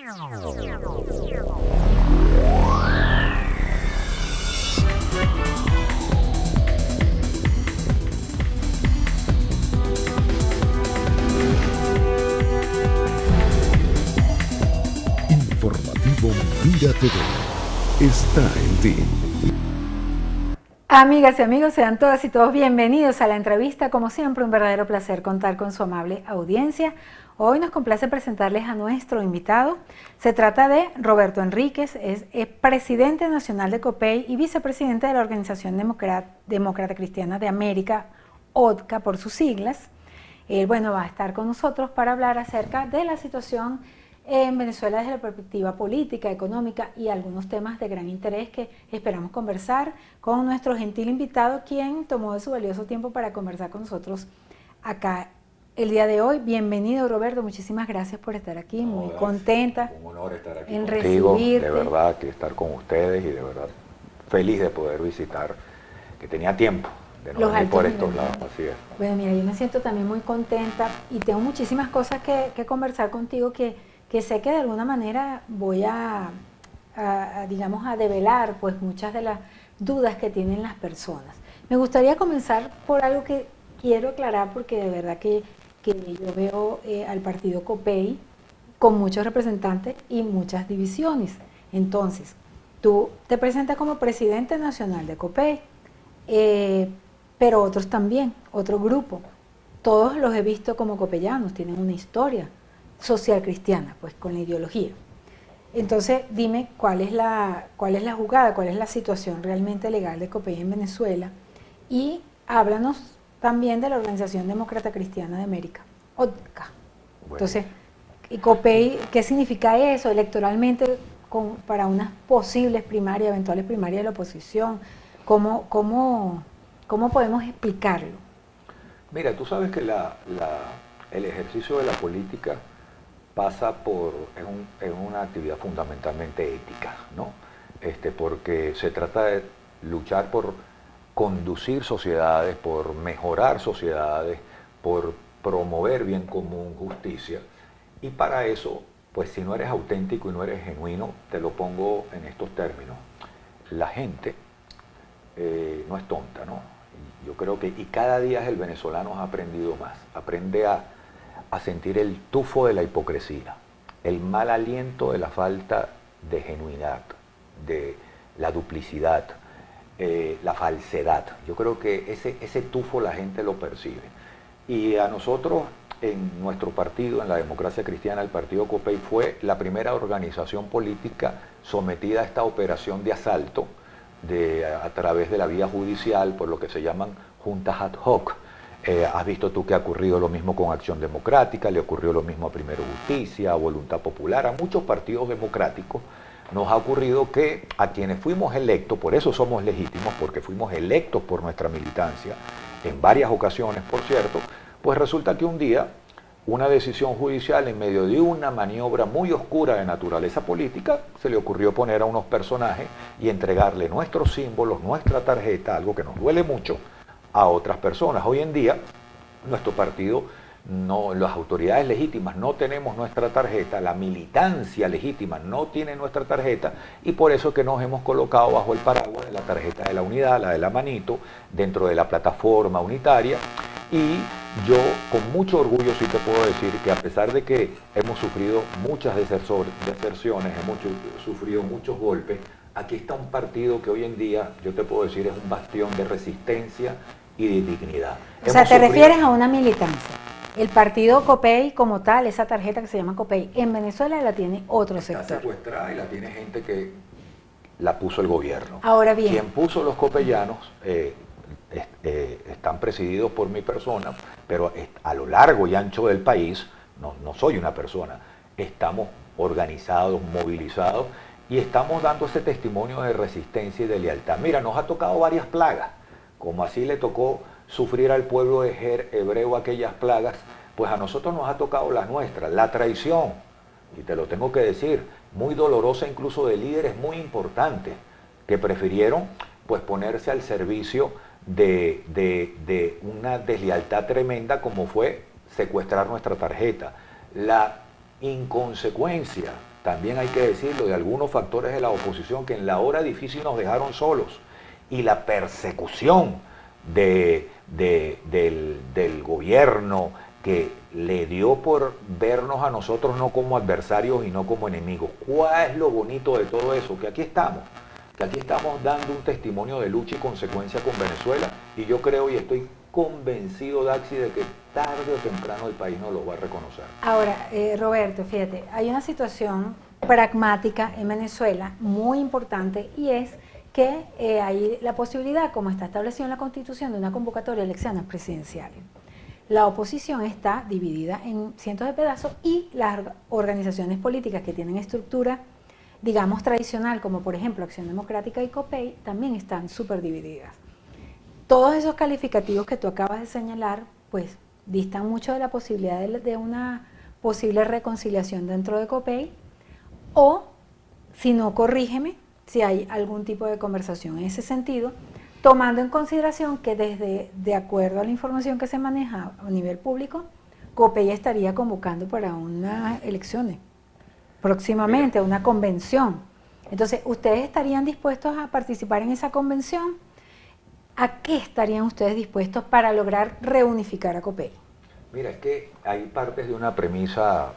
Informativo Mira TV está en ti. Amigas y amigos, sean todas y todos bienvenidos a la entrevista. Como siempre, un verdadero placer contar con su amable audiencia. Hoy nos complace presentarles a nuestro invitado. Se trata de Roberto Enríquez, es presidente nacional de COPEI y vicepresidente de la Organización Demócrata Cristiana de América, ODCA por sus siglas. Él, va a estar con nosotros para hablar acerca de la situación en Venezuela desde la perspectiva política, económica y algunos temas de gran interés que esperamos conversar con nuestro gentil invitado, quien tomó de su valioso tiempo para conversar con nosotros acá el día de hoy. Bienvenido, Roberto, muchísimas gracias por estar aquí, muy contenta. Un honor estar aquí en contigo, recibirte. de verdad que estar con ustedes y de verdad feliz de poder visitar, que tenía tiempo de no venir por estos lados, así es. Bueno, mira, yo me siento también muy contenta y tengo muchísimas cosas que conversar contigo que sé que de alguna manera voy a develar pues muchas de las dudas que tienen las personas. Me gustaría comenzar por algo que quiero aclarar porque de verdad que yo veo al partido COPEI con muchos representantes y muchas divisiones. Entonces, tú te presentas como presidente nacional de COPEI, pero otros también, otro grupo. Todos los he visto como copellanos, tienen una historia social cristiana, pues con la ideología. Entonces, dime cuál es la jugada, cuál es la situación realmente legal de COPEI en Venezuela y háblanos también de la Organización Demócrata Cristiana de América, ODCA. Bueno. Entonces, ¿y COPEI qué significa eso electoralmente para unas posibles primarias, eventuales primarias de la oposición? ¿Cómo podemos explicarlo? Mira, tú sabes que el ejercicio de la política pasa es una actividad fundamentalmente ética, ¿no? Porque se trata de luchar por conducir sociedades, por mejorar sociedades, por promover bien común, justicia. Y para eso, pues si no eres auténtico y no eres genuino, te lo pongo en estos términos. La gente no es tonta, ¿no? Yo creo que, y cada día el venezolano ha aprendido más, aprende a sentir el tufo de la hipocresía, el mal aliento de la falta de genuinidad, de la duplicidad, la falsedad. Yo creo que ese tufo la gente lo percibe. Y a nosotros, en nuestro partido, en la democracia cristiana, el partido COPEI fue la primera organización política sometida a esta operación de asalto a través de la vía judicial, por lo que se llaman juntas ad hoc. Has visto tú que ha ocurrido lo mismo con Acción Democrática, le ocurrió lo mismo a Primero Justicia, a Voluntad Popular, a muchos partidos democráticos. Nos ha ocurrido que a quienes fuimos electos, por eso somos legítimos, porque fuimos electos por nuestra militancia, en varias ocasiones, por cierto, pues resulta que un día una decisión judicial en medio de una maniobra muy oscura de naturaleza política, se le ocurrió poner a unos personajes y entregarle nuestros símbolos, nuestra tarjeta, algo que nos duele mucho, a otras personas. Hoy en día, nuestro partido, las autoridades legítimas no tenemos nuestra tarjeta, la militancia legítima no tiene nuestra tarjeta, y por eso es que nos hemos colocado bajo el paraguas de la tarjeta de la unidad, la de la manito, dentro de la plataforma unitaria. Y yo con mucho orgullo sí te puedo decir que a pesar de que hemos sufrido muchas deserciones, hemos sufrido muchos golpes, aquí está un partido que hoy en día, yo te puedo decir, es un bastión de resistencia y de dignidad. O sea, te refieres a una militancia. El partido COPEI como tal, esa tarjeta que se llama COPEI, en Venezuela la tiene otro sector. Está secuestrada y la tiene gente que la puso el gobierno. Ahora bien, quien puso los copellanos están presididos por mi persona, pero a lo largo y ancho del país, no soy una persona, estamos organizados, movilizados y estamos dando ese testimonio de resistencia y de lealtad. Mira, nos ha tocado varias plagas, como así le tocó sufrir al pueblo hebreo aquellas plagas, pues a nosotros nos ha tocado la nuestra, la traición, y te lo tengo que decir, muy dolorosa incluso de líderes muy importantes, que prefirieron pues ponerse al servicio de una deslealtad tremenda como fue secuestrar nuestra tarjeta. La inconsecuencia también hay que decirlo, de algunos factores de la oposición que en la hora difícil nos dejaron solos. Y la persecución del gobierno que le dio por vernos a nosotros no como adversarios y no como enemigos. ¿Cuál es lo bonito de todo eso? Que aquí estamos dando un testimonio de lucha y consecuencia con Venezuela, y yo creo y estoy convencido, Daxi, de que tarde o temprano el país nos lo va a reconocer. Ahora, Roberto, fíjate, hay una situación pragmática en Venezuela muy importante, y es que hay la posibilidad, como está establecido en la Constitución, de una convocatoria de elecciones presidenciales. La oposición está dividida en cientos de pedazos, y las organizaciones políticas que tienen estructura, digamos, tradicional, como por ejemplo Acción Democrática y COPEI, también están súper divididas. Todos esos calificativos que tú acabas de señalar, pues distan mucho de la posibilidad de una posible reconciliación dentro de COPEI, o, si no, corrígeme, si hay algún tipo de conversación en ese sentido, tomando en consideración que de acuerdo a la información que se maneja a nivel público, COPEI estaría convocando para unas elecciones próximamente, una convención. Entonces, ¿ustedes estarían dispuestos a participar en esa convención? ¿A qué estarían ustedes dispuestos para lograr reunificar a COPEI? Mira, es que hay partes de una premisa,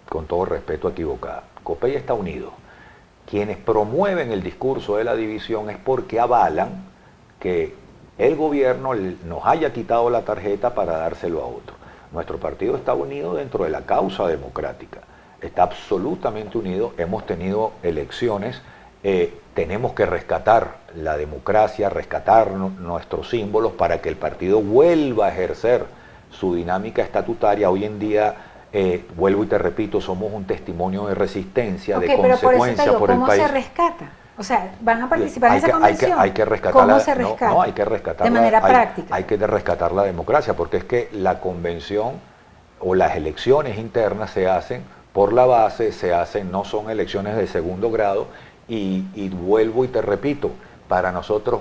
con todo respeto, equivocada. COPEI está unido. Quienes promueven el discurso de la división es porque avalan que el gobierno nos haya quitado la tarjeta para dárselo a otro. Nuestro partido está unido dentro de la causa democrática. Está absolutamente unido, hemos tenido elecciones, tenemos que rescatar la democracia, rescatar nuestros símbolos para que el partido vuelva a ejercer su dinámica estatutaria. Hoy en día, vuelvo y te repito, somos un testimonio de resistencia, de consecuencia por el país. ¿Cómo se rescata? O sea, ¿van a participar en esa convención? Hay que rescatar. ¿Cómo se rescata? No, hay que rescatar de manera práctica. Hay que rescatar la democracia, porque es que la convención o las elecciones internas se hacen por la base, no son elecciones de segundo grado, y vuelvo y te repito, para nosotros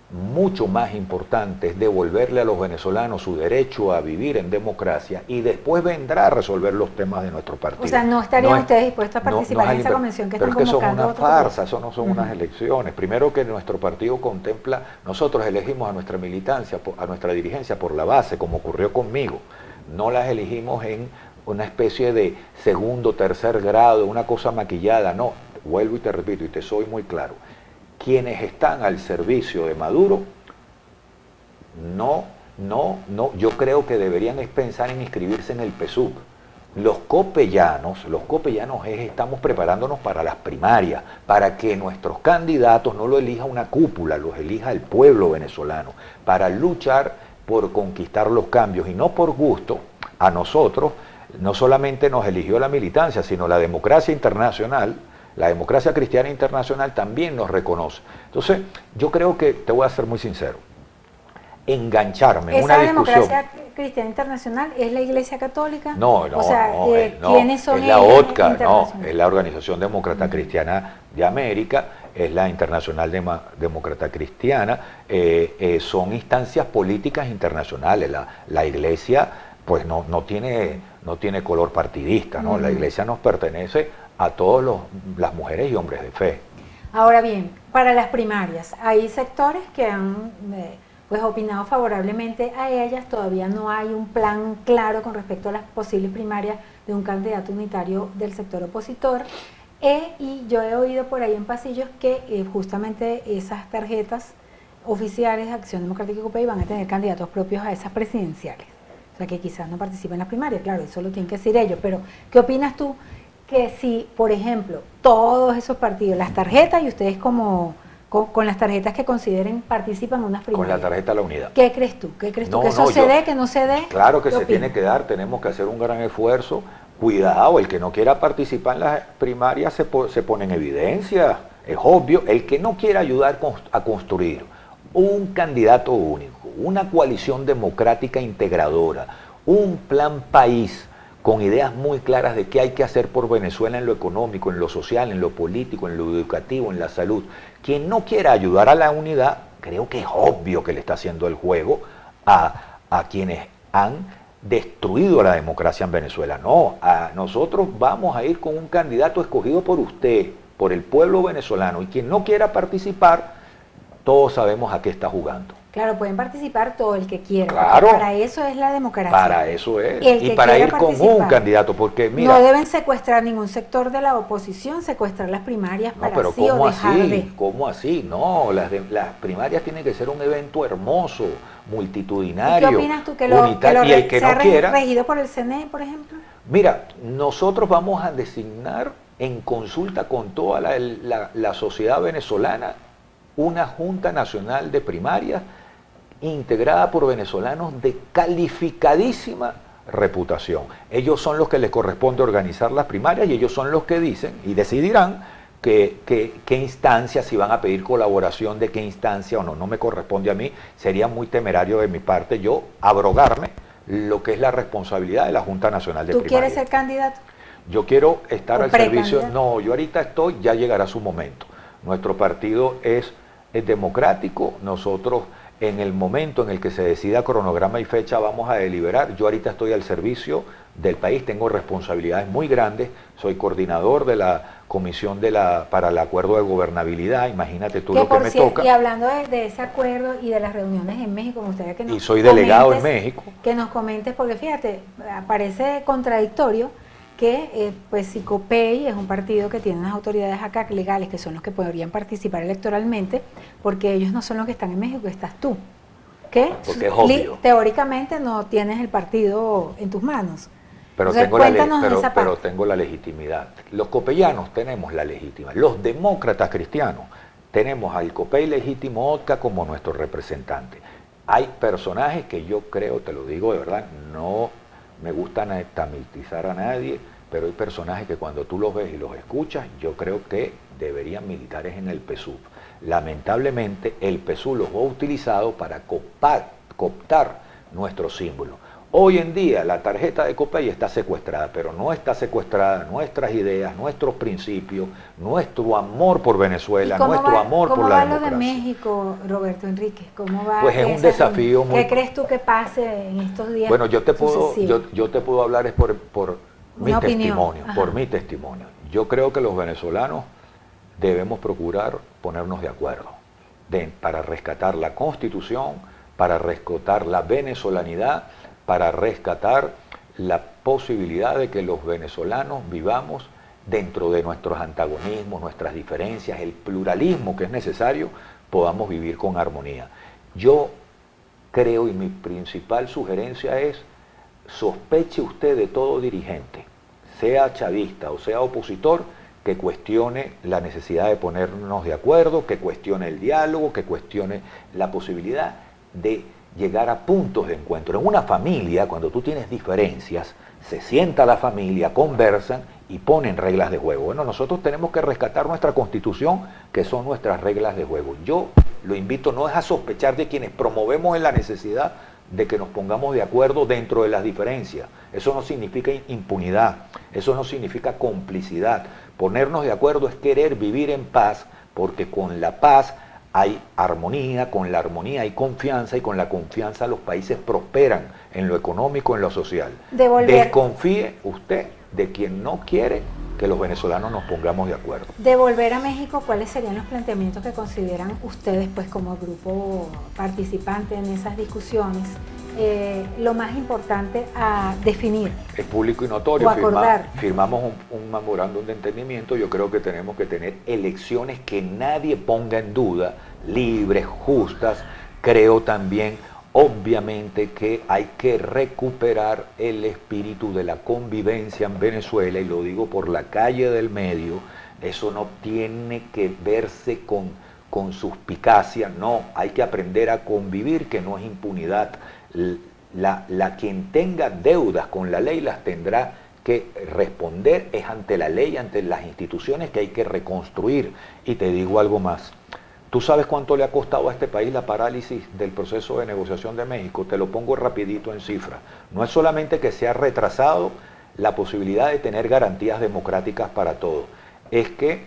mucho más importante es devolverle a los venezolanos su derecho a vivir en democracia, y después vendrá a resolver los temas de nuestro partido. O sea, ¿no estarían ustedes dispuestos a participar en esa convención que están convocando? Pero es que eso es una farsa, eso no son unas elecciones. Primero, que nuestro partido contempla, nosotros elegimos a nuestra militancia, a nuestra dirigencia por la base, como ocurrió conmigo. No las elegimos en una especie de segundo, tercer grado, una cosa maquillada. No, vuelvo y te repito, y te soy muy claro. Quienes están al servicio de Maduro, yo creo que deberían pensar en inscribirse en el PSUV. Los copellanos estamos preparándonos para las primarias, para que nuestros candidatos no lo elija una cúpula, los elija el pueblo venezolano, para luchar por conquistar los cambios, y no por gusto. A nosotros no solamente nos eligió la militancia, sino la democracia internacional. La democracia cristiana internacional también nos reconoce. Entonces, yo creo que, te voy a ser muy sincero, engancharme en una discusión. ¿Esa democracia cristiana internacional es la Iglesia Católica? No, o sea, ¿quiénes son es la OTCA, no, es la Organización Demócrata Cristiana de América, es la Internacional Demócrata Cristiana, son instancias políticas internacionales. La Iglesia, pues no tiene color partidista, ¿no? La Iglesia nos pertenece a todas las mujeres y hombres de fe. Ahora bien, para las primarias, hay sectores que han pues opinado favorablemente a ellas. Todavía no hay un plan claro con respecto a las posibles primarias de un candidato unitario del sector opositor, y yo he oído por ahí en pasillos que justamente esas tarjetas oficiales de Acción Democrática y COPEI van a tener candidatos propios a esas presidenciales, o sea que quizás no participen en las primarias. Claro, eso lo tienen que decir ellos, pero ¿qué opinas tú? Que si, por ejemplo, todos esos partidos, las tarjetas, y ustedes con las tarjetas que consideren, participan en unas primarias. Con la tarjeta de la unidad. ¿Qué crees tú? ¿Que eso se dé, que no se dé? Claro que se tiene que dar, tenemos que hacer un gran esfuerzo. Cuidado, el que no quiera participar en las primarias se pone en evidencia, es obvio. El que no quiera ayudar a construir un candidato único, una coalición democrática integradora, un plan país, con ideas muy claras de qué hay que hacer por Venezuela en lo económico, en lo social, en lo político, en lo educativo, en la salud. Quien no quiera ayudar a la unidad, creo que es obvio que le está haciendo el juego a quienes han destruido la democracia en Venezuela. No, nosotros vamos a ir con un candidato escogido por usted, por el pueblo venezolano, y quien no quiera participar, todos sabemos a qué está jugando. Claro, pueden participar todo el que quiera. Claro. Para eso es la democracia. Para eso es. El Y que para quiera ir con un participar. candidato, porque mira... No deben secuestrar ningún sector de la oposición, secuestrar las primarias No, para pero sí o ¿cómo dejar así? de. ¿Cómo así? No, las primarias tienen que ser un evento hermoso, ¿Y multitudinario, qué opinas tú? Que lo unitario, y el que sea no quiera... regido por el CNE, por ejemplo. Mira, nosotros vamos a designar en consulta con toda la sociedad venezolana una Junta Nacional de Primarias integrada por venezolanos de calificadísima reputación. Ellos son los que les corresponde organizar las primarias y ellos son los que dicen y decidirán qué instancia, si van a pedir colaboración de qué instancia o no. No me corresponde a mí, sería muy temerario de mi parte yo abrogarme lo que es la responsabilidad de la Junta Nacional de ¿Tú Primarias. quieres ser candidato? Yo quiero estar ¿O al servicio. precandidato? No, yo ahorita estoy, ya llegará su momento. Nuestro partido es democrático, nosotros en el momento en el que se decida cronograma y fecha vamos a deliberar. Yo ahorita estoy al servicio del país, tengo responsabilidades muy grandes, soy coordinador de la comisión para el acuerdo de gobernabilidad, imagínate tú lo que me toca. Y hablando de ese acuerdo y de las reuniones en México, me gustaría que nos Y soy delegado en comentes, México. Que nos comentes, porque fíjate, parece contradictorio que pues si COPEI es un partido que tiene unas autoridades acá legales que son los que podrían participar electoralmente, porque ellos no son los que están en México, estás tú. Que Porque es obvio. teóricamente no tienes el partido en tus manos. Pero, Entonces, tengo cuéntanos esa parte. pero tengo la legitimidad. Los copellanos tenemos la legitimidad. Los demócratas cristianos tenemos al COPEI legítimo OTCA como nuestro representante. Hay personajes que yo creo, te lo digo de verdad, no me gusta anatematizar a nadie, pero hay personajes que cuando tú los ves y los escuchas, yo creo que deberían militar en el PSUV. Lamentablemente, el PSUV los ha utilizado para cooptar nuestro símbolo. Hoy en día la tarjeta de COPEI está secuestrada, pero no está secuestrada nuestras ideas, nuestros principios, nuestro amor por Venezuela, nuestro amor por la democracia. ¿Cómo va lo de México, Roberto Enríquez? ¿Cómo va? Pues es un desafío muy... ¿Qué crees tú que pase en estos días? Bueno, yo te puedo hablar es por mi testimonio, Ajá. por mi testimonio. Yo creo que los venezolanos debemos procurar ponernos de acuerdo para rescatar la Constitución, para rescatar la venezolanidad, para rescatar la posibilidad de que los venezolanos vivamos dentro de nuestros antagonismos, nuestras diferencias, el pluralismo que es necesario, podamos vivir con armonía. Yo creo, y mi principal sugerencia es, sospeche usted de todo dirigente, sea chavista o sea opositor, que cuestione la necesidad de ponernos de acuerdo, que cuestione el diálogo, que cuestione la posibilidad de llegar a puntos de encuentro. En una familia, cuando tú tienes diferencias, se sienta la familia, conversan y ponen reglas de juego. Bueno, nosotros tenemos que rescatar nuestra Constitución, que son nuestras reglas de juego. Yo lo invito no es a sospechar de quienes promovemos en la necesidad de que nos pongamos de acuerdo dentro de las diferencias. Eso no significa impunidad, eso no significa complicidad. Ponernos de acuerdo es querer vivir en paz, porque con la paz hay armonía, con la armonía hay confianza y con la confianza los países prosperan en lo económico, en lo social. Desconfíe usted de quien no quiere que los venezolanos nos pongamos de acuerdo. De volver a México, ¿cuáles serían los planteamientos que consideran ustedes pues como grupo participante en esas discusiones lo más importante a definir? Es público y notorio, o acordar. firmamos un memorándum de entendimiento. Yo creo que tenemos que tener elecciones que nadie ponga en duda, libres, justas. Creo también, obviamente, que hay que recuperar el espíritu de la convivencia en Venezuela, y lo digo por la calle del medio. Eso no tiene que verse con suspicacia, no, hay que aprender a convivir, que no es impunidad. Quien tenga deudas con la ley las tendrá que responder, es ante la ley, ante las instituciones que hay que reconstruir. Y te digo algo más, ¿tú sabes cuánto le ha costado a este país la parálisis del proceso de negociación de México? Te lo pongo rapidito en cifras. No es solamente que se ha retrasado la posibilidad de tener garantías democráticas para todos, es que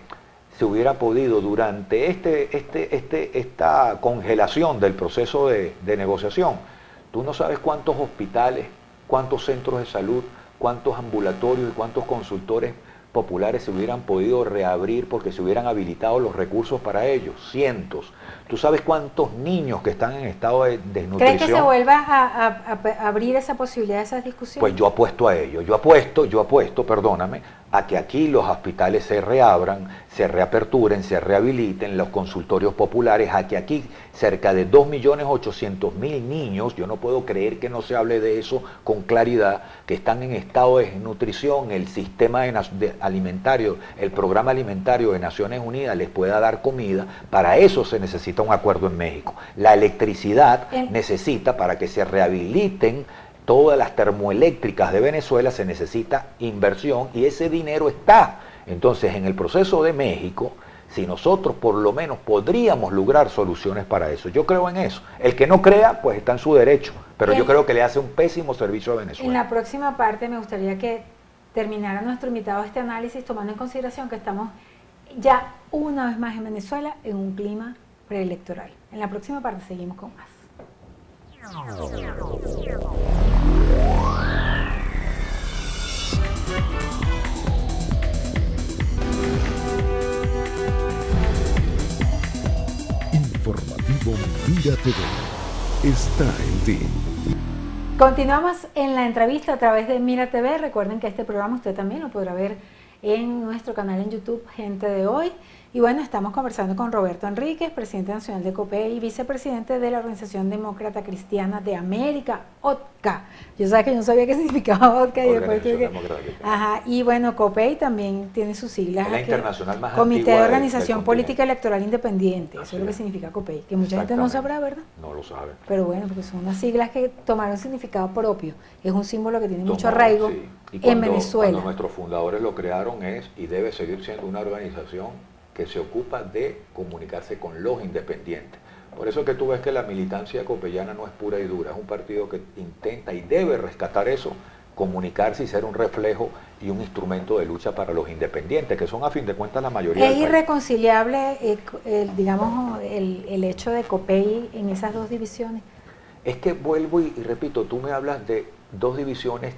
se hubiera podido durante esta congelación del proceso de negociación. Tú no sabes cuántos hospitales cuántos centros de salud, cuántos ambulatorios y cuántos consultores populares se hubieran podido reabrir porque se hubieran habilitado los recursos para ellos. Cientos. ¿Tú sabes cuántos niños que están en estado de desnutrición? ¿Crees que se vuelva a abrir esa posibilidad de esas discusiones? Pues yo apuesto a ello. Yo apuesto, perdóname, a que aquí los hospitales se reabran, se reaperturen, se rehabiliten, los consultorios populares, a que aquí cerca de 2.800.000 niños, yo no puedo creer que no se hable de eso con claridad, que están en estado de desnutrición, el sistema alimentario, el programa alimentario de Naciones Unidas les pueda dar comida. Para eso se necesita un acuerdo en México. La electricidad necesita, para que se rehabiliten todas las termoeléctricas de Venezuela, se necesita inversión y ese dinero está. Entonces, en el proceso de México, si nosotros por lo menos podríamos lograr soluciones para eso. Yo creo en eso. El que no crea, pues está en su derecho, pero yo creo que le hace un pésimo servicio a Venezuela. En la próxima parte me gustaría que terminara nuestro invitado este análisis tomando en consideración que estamos ya una vez más en Venezuela en un clima preelectoral. En la próxima parte seguimos con más. Informativo Mira TV está en ti. Continuamos en la entrevista a través de Mira TV. Recuerden que este programa usted también lo podrá ver en nuestro canal en YouTube, Gente de Hoy. Y bueno, estamos conversando con Roberto Enríquez, presidente nacional de COPEI y vicepresidente de la Organización Demócrata Cristiana de América, ODCA. Yo sabía que yo no sabía qué significaba ODCA y después tuve que... Ajá, y bueno, COPEI también tiene sus siglas. Es la internacional más Comité antigua de Organización del Política Electoral Independiente. Así Eso es lo que es. significa COPEI, que mucha gente no sabrá, ¿verdad? No lo sabe. Pero bueno, porque son unas siglas que tomaron significado propio. Es un símbolo que tiene mucho arraigo en Venezuela. Cuando nuestros fundadores lo crearon es y debe seguir siendo una organización que se ocupa de comunicarse con los independientes. Por eso es que tú ves que la militancia copellana no es pura y dura, es un partido que intenta y debe rescatar eso, comunicarse y ser un reflejo y un instrumento de lucha para los independientes, que son a fin de cuentas la mayoría ¿Es del país. irreconciliable, digamos, el hecho de COPEI en esas dos divisiones? Es que vuelvo y repito, tú me hablas de dos divisiones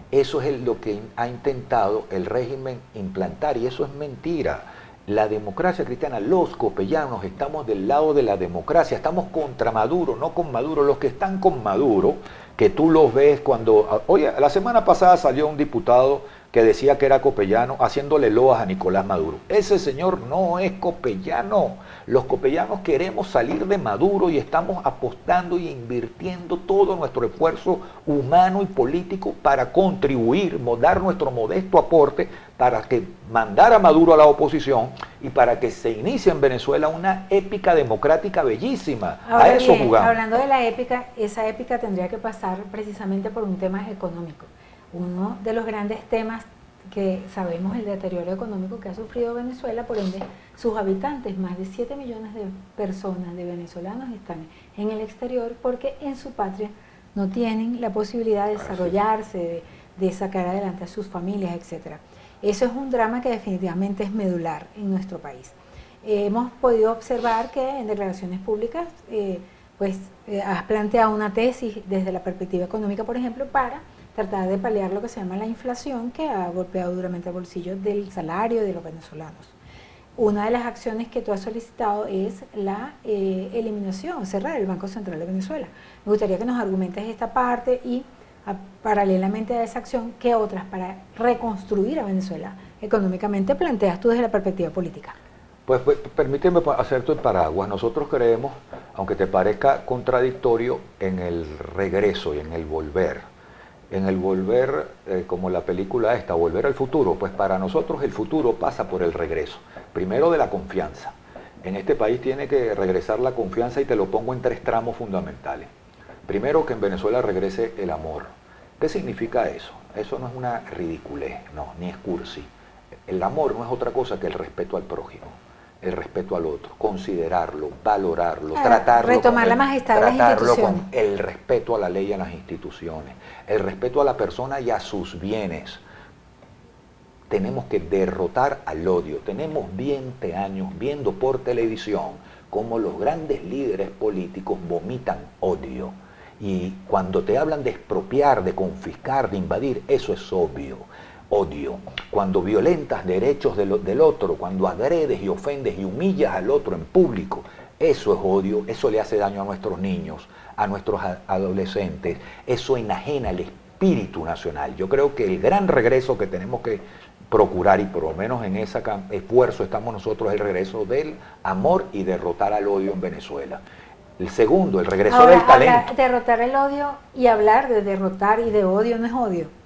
eso es lo que ha intentado el régimen implantar y eso es mentira. La democracia cristiana, los copellanos estamos del lado de la democracia, estamos contra Maduro, no con Maduro. Los que están con Maduro, que tú los ves cuando... Oye, la semana pasada salió un diputado que decía que era copellano haciéndole loas a Nicolás Maduro. Ese señor no es copellano. Los copellanos queremos salir de Maduro y estamos apostando y invirtiendo todo nuestro esfuerzo humano y político para contribuir, dar nuestro modesto aporte para que mandar a Maduro a la oposición y para que se inicie en Venezuela una épica democrática bellísima. Ahora a eso bien, jugamos. hablando de la épica, esa épica tendría que pasar precisamente por un tema económico. Uno de los grandes temas que sabemos, el deterioro económico que ha sufrido Venezuela, por ende sus habitantes, más de 7 millones de personas, de venezolanos, están en el exterior porque en su patria no tienen la posibilidad de desarrollarse, de sacar adelante a sus familias, etcétera. Eso es un drama que definitivamente es medular en nuestro país. Hemos podido observar que en declaraciones públicas has planteado una tesis desde la perspectiva económica, por ejemplo, para tratar de paliar lo que se llama la inflación que ha golpeado duramente el bolsillo del salario de los venezolanos. Una de las acciones que tú has solicitado es la eliminación, cerrar el Banco Central de Venezuela. Me gustaría que nos argumentes esta parte y paralelamente a esa acción, ¿qué otras para reconstruir a Venezuela económicamente planteas tú desde la perspectiva política? Pues permíteme hacerte el paraguas. Nosotros creemos, aunque te parezca contradictorio, en el regreso y en el volver. En el volver, como la película esta, Volver al Futuro, pues para nosotros el futuro pasa por el regreso. Primero de la confianza. En este país tiene que regresar la confianza y te lo pongo en 3 tramos fundamentales. Primero, que en Venezuela regrese el amor. ¿Qué significa eso? Eso no es una ridiculez, no, ni es cursi. El amor no es otra cosa que el respeto al prójimo, el respeto al otro, considerarlo, valorarlo, tratarlo. Retomar la majestad de las instituciones. Con el respeto a la ley y a las instituciones, el respeto a la persona y a sus bienes. Tenemos que derrotar al odio. Tenemos 20 años viendo por televisión cómo los grandes líderes políticos vomitan odio. Y cuando te hablan de expropiar, de confiscar, de invadir, eso es obvio. Odio. Cuando violentas derechos del otro, cuando agredes y ofendes y humillas al otro en público, eso es odio, eso le hace daño a nuestros niños, a nuestros adolescentes, eso enajena el espíritu nacional. Yo creo que el gran regreso que tenemos que procurar, y por lo menos en ese esfuerzo estamos nosotros, el regreso del amor y derrotar al odio en Venezuela. El segundo, el regreso del talento. Derrotar el odio y hablar de derrotar y de odio no es odio.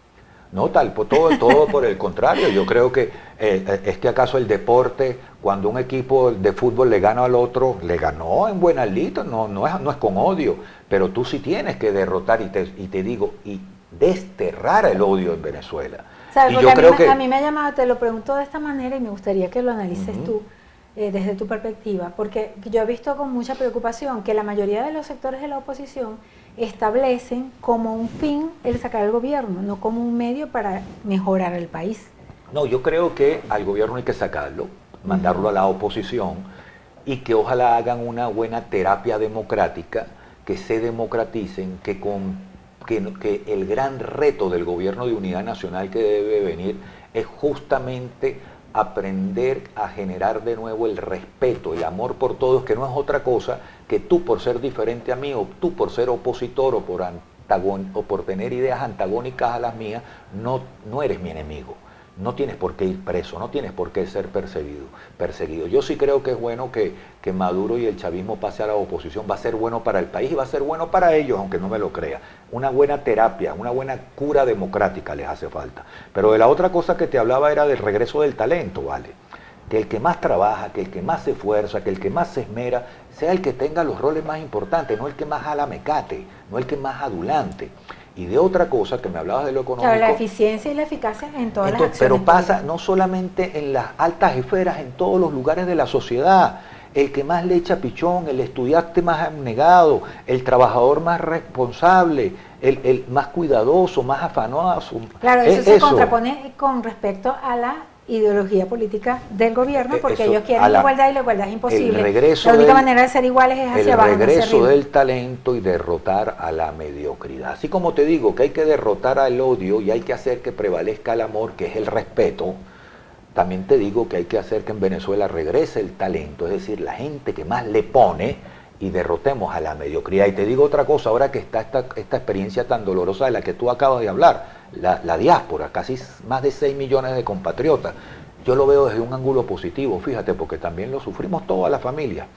No, todo por el contrario. Yo creo que es que acaso el deporte, cuando un equipo de fútbol le gana al otro, le ganó en buena lid, no es con odio, pero tú sí tienes que derrotar y te digo, y desterrar el odio en Venezuela. ¿Sabes? Porque a mí me ha llamado, te lo pregunto de esta manera y me gustaría que lo analices tú desde tu perspectiva, porque yo he visto con mucha preocupación que la mayoría de los sectores de la oposición establecen como un fin el sacar al gobierno, no como un medio para mejorar el país. No, yo creo que al gobierno hay que sacarlo, mandarlo a la oposición y que ojalá hagan una buena terapia democrática, que se democraticen, que el gran reto del gobierno de unidad nacional que debe venir es justamente aprender a generar de nuevo el respeto, el amor por todos, que no es otra cosa que tú por ser diferente a mí, o tú por ser opositor, o por tener ideas antagónicas a las mías, no eres mi enemigo. No tienes por qué ir preso, no tienes por qué ser perseguido. Yo sí creo que es bueno que Maduro y el chavismo pase a la oposición. Va a ser bueno para el país y va a ser bueno para ellos, aunque no me lo crea. Una buena terapia, una buena cura democrática les hace falta. Pero de la otra cosa que te hablaba era del regreso del talento, ¿vale? Que el que más trabaja, que el que más se esfuerza, que el que más se esmera, sea el que tenga los roles más importantes, no el que más jala mecate, no el que más adulante. Y de otra cosa, que me hablabas de lo económico. Claro, la eficiencia y la eficacia en todas las acciones. Pero pasa no solamente en las altas esferas, en todos los lugares de la sociedad. El que más le echa pichón, el estudiante más abnegado, el trabajador más responsable, el más cuidadoso, más afanoso. Claro, eso se contrapone con respecto a la ideología política del gobierno, porque ellos quieren igualdad y la igualdad es imposible. La única manera de ser iguales es hacia abajo. El regreso del talento y derrotar a la mediocridad. Así como te digo que hay que derrotar al odio y hay que hacer que prevalezca el amor, que es el respeto, también te digo que hay que hacer que en Venezuela regrese el talento, es decir, la gente que más le pone, y derrotemos a la mediocridad. Y te digo otra cosa, ahora que está esta experiencia tan dolorosa de la que tú acabas de hablar, la diáspora, casi más de 6 millones de compatriotas, yo lo veo desde un ángulo positivo, fíjate, porque también lo sufrimos toda la familia.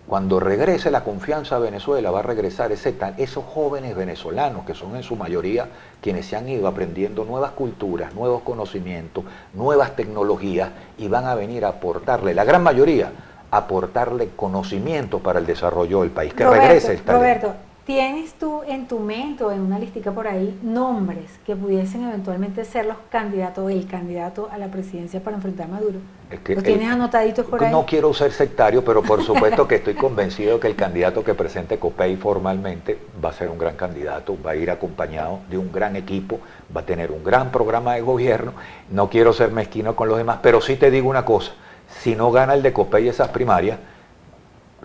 Cuando regrese la confianza a Venezuela, va a regresar esos jóvenes venezolanos, que son en su mayoría quienes se han ido aprendiendo nuevas culturas, nuevos conocimientos, nuevas tecnologías, y van a venir a aportarle, la gran mayoría, aportarle conocimiento para el desarrollo del país, que regrese el talento. Roberto, ¿tienes tú en tu mente o en una listica por ahí nombres que pudiesen eventualmente ser los candidatos, el candidato a la presidencia para enfrentar a Maduro? ¿Los tienes anotaditos por ahí? No quiero ser sectario, pero por supuesto que estoy convencido que el candidato que presente COPEI formalmente va a ser un gran candidato, va a ir acompañado de un gran equipo, va a tener un gran programa de gobierno. No quiero ser mezquino con los demás, pero sí te digo una cosa: si no gana el de COPEI esas primarias,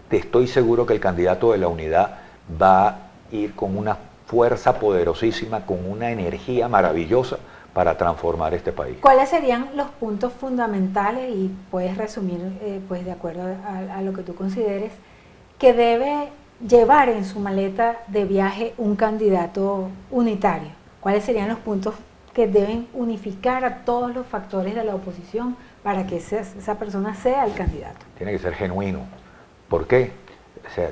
te estoy seguro que el candidato de la unidad va a ir con una fuerza poderosísima, con una energía maravillosa para transformar este país. ¿Cuáles serían los puntos fundamentales, y puedes resumir pues de acuerdo a lo que tú consideres, que debe llevar en su maleta de viaje un candidato unitario? ¿Cuáles serían los puntos que deben unificar a todos los factores de la oposición para que esa persona sea el candidato? Tiene que ser genuino. ¿Por qué? O sea,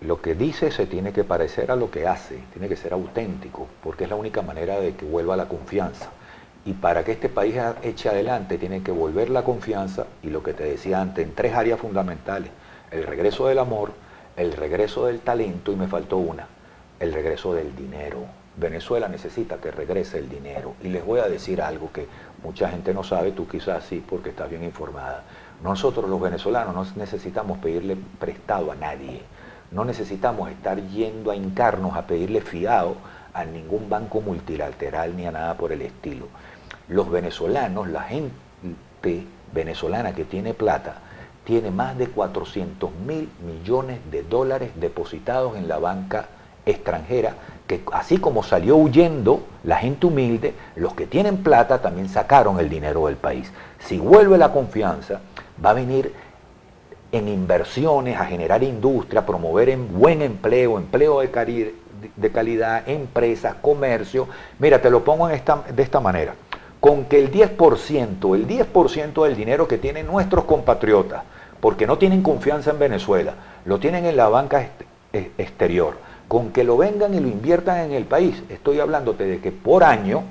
lo que dice se tiene que parecer a lo que hace, tiene que ser auténtico, porque es la única manera de que vuelva la confianza. Y para que este país eche adelante, tiene que volver la confianza, y lo que te decía antes, en 3 áreas fundamentales: el regreso del amor, el regreso del talento, y me faltó una, el regreso del dinero. Venezuela necesita que regrese el dinero. Y les voy a decir algo que mucha gente no sabe, tú quizás sí, porque estás bien informada. Nosotros los venezolanos no necesitamos pedirle prestado a nadie. No necesitamos estar yendo a hincarnos a pedirle fiado a ningún banco multilateral ni a nada por el estilo. Los venezolanos, la gente venezolana que tiene plata, tiene más de 400.000 millones de dólares depositados en la banca extranjera, que así como salió huyendo la gente humilde, los que tienen plata también sacaron el dinero del país. Si vuelve la confianza, va a venir en inversiones, a generar industria, a promover en buen empleo, empleo de calidad, empresas, comercio. Mira, te lo pongo de esta manera. Con que el 10% del dinero que tienen nuestros compatriotas, porque no tienen confianza en Venezuela, lo tienen en la banca exterior, con que lo vengan y lo inviertan en el país, estoy hablándote de que por año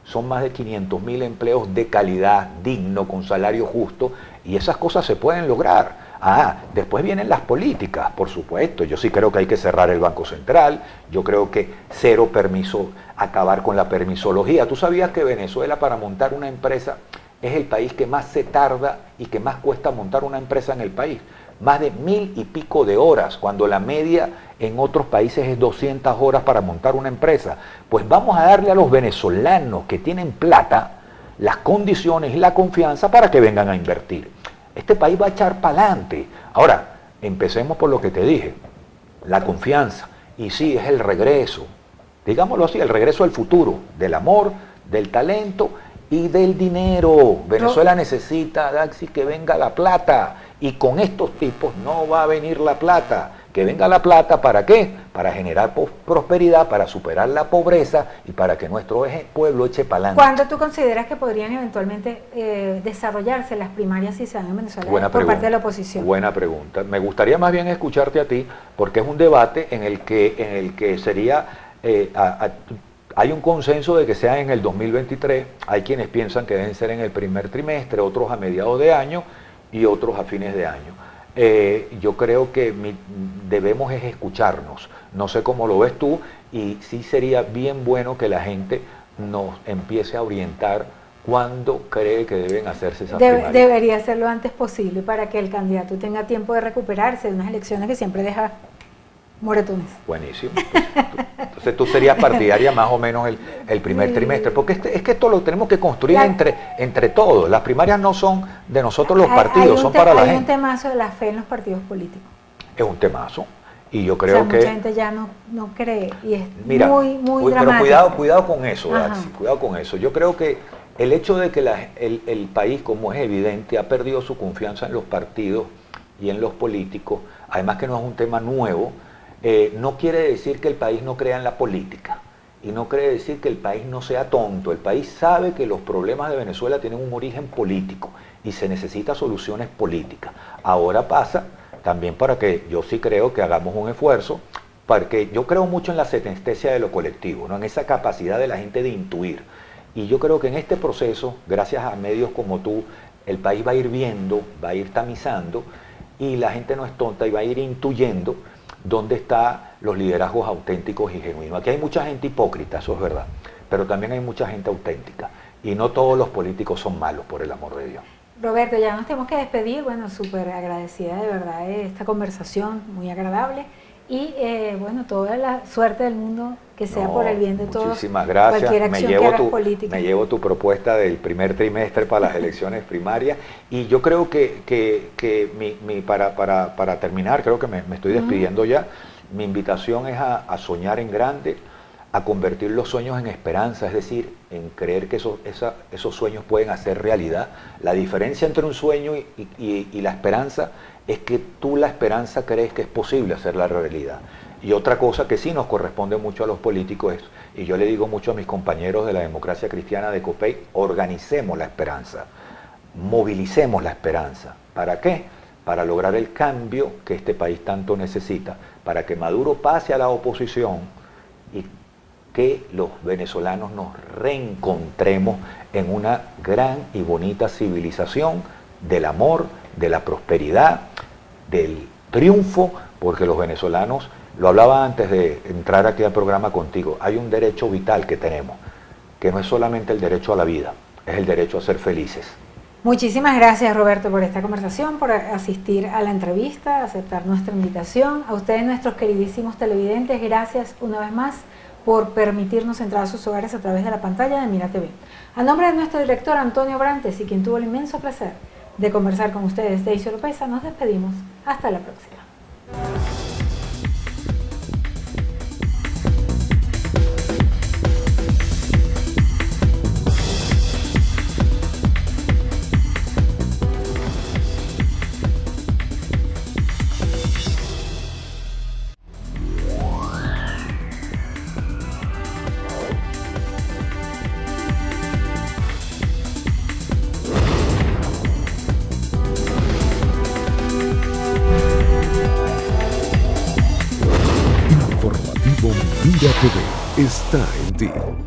son más de 500.000 empleos de calidad, digno, con salario justo, y esas cosas se pueden lograr. Después vienen las políticas, por supuesto. Yo sí creo que hay que cerrar el Banco Central, yo creo que cero permiso, acabar con la permisología. ¿Tú sabías que Venezuela, para montar una empresa, es el país que más se tarda y que más cuesta montar una empresa en el país? Más de 1000 y pico de horas, cuando la media en otros países es 200 horas para montar una empresa. Pues vamos a darle a los venezolanos que tienen plata las condiciones y la confianza para que vengan a invertir. Este país va a echar para adelante. Ahora, empecemos por lo que te dije, la confianza. Y sí, es el regreso, digámoslo así, el regreso al futuro, del amor, del talento y del dinero. Venezuela necesita, Daxi, que venga la plata. Y con estos tipos no va a venir la plata. Que venga la plata, ¿para qué? Para generar prosperidad, para superar la pobreza y para que nuestro pueblo eche para adelante. ¿Cuándo tú consideras que podrían eventualmente desarrollarse las primarias si se dan en Venezuela por parte de la oposición? Buena pregunta. Me gustaría más bien escucharte a ti, porque es un debate en el que sería... hay un consenso de que sea en el 2023, hay quienes piensan que deben ser en el primer trimestre, otros a mediados de año y otros a fines de año. Yo creo que debemos es escucharnos, no sé cómo lo ves tú, y sí sería bien bueno que la gente nos empiece a orientar cuándo cree que deben hacerse esas primarias. Debería ser lo antes posible para que el candidato tenga tiempo de recuperarse de unas elecciones que siempre deja moretones. Buenísimo. Entonces tú serías partidaria más o menos el primer trimestre, porque es que esto lo tenemos que construir entre todos. Las primarias no son de nosotros los partidos, son para la gente. Hay un temazo de la fe en los partidos políticos. Es un temazo. Y yo creo que... mucha gente ya no cree y es muy dramático. Pero cuidado con eso, Daxi, cuidado con eso. Yo creo que el hecho de que el país, como es evidente, ha perdido su confianza en los partidos y en los políticos, además que no es un tema nuevo, no quiere decir que el país no crea en la política y no quiere decir que el país no sea tonto. El país sabe que los problemas de Venezuela tienen un origen político y se necesitan soluciones políticas. Ahora pasa también para que yo sí creo que hagamos un esfuerzo, porque yo creo mucho en la senestesia de lo colectivo, ¿no? En esa capacidad de la gente de intuir. Y yo creo que en este proceso, gracias a medios como tú, el país va a ir viendo, va a ir tamizando, y la gente no es tonta y va a ir intuyendo dónde están los liderazgos auténticos y genuinos. Aquí hay mucha gente hipócrita, eso es verdad, pero también hay mucha gente auténtica, y no todos los políticos son malos, por el amor de Dios. Roberto, ya nos tenemos que despedir. Bueno, súper agradecida de verdad de esta conversación, muy agradable, y bueno, toda la suerte del mundo, que sea por el bien de todos. Muchísimas gracias. Cualquier acción Me llevo tu propuesta del primer trimestre para las elecciones primarias, y yo creo que para terminar, creo que me estoy despidiendo ya. Mi invitación es a soñar en grande, a convertir los sueños en esperanza, es decir, en creer que esos sueños pueden hacer realidad. La diferencia entre un sueño y la esperanza es que tú la esperanza crees que es posible hacer la realidad. Y otra cosa que sí nos corresponde mucho a los políticos es, y yo le digo mucho a mis compañeros de la Democracia Cristiana de COPEI, organicemos la esperanza, movilicemos la esperanza. ¿Para qué? Para lograr el cambio que este país tanto necesita, para que Maduro pase a la oposición y que los venezolanos nos reencontremos en una gran y bonita civilización del amor, de la prosperidad, del triunfo, porque los venezolanos, lo hablaba antes de entrar aquí al programa contigo, hay un derecho vital que tenemos, que no es solamente el derecho a la vida, es el derecho a ser felices. Muchísimas gracias, Roberto, por esta conversación, por asistir a la entrevista, aceptar nuestra invitación. A ustedes, nuestros queridísimos televidentes, gracias una vez más por permitirnos entrar a sus hogares a través de la pantalla de Mira TV. A nombre de nuestro director Antonio Brantes, y quien tuvo el inmenso placer de conversar con ustedes, Daisy Oropesa, nos despedimos. Hasta la próxima. Vida TV está en ti.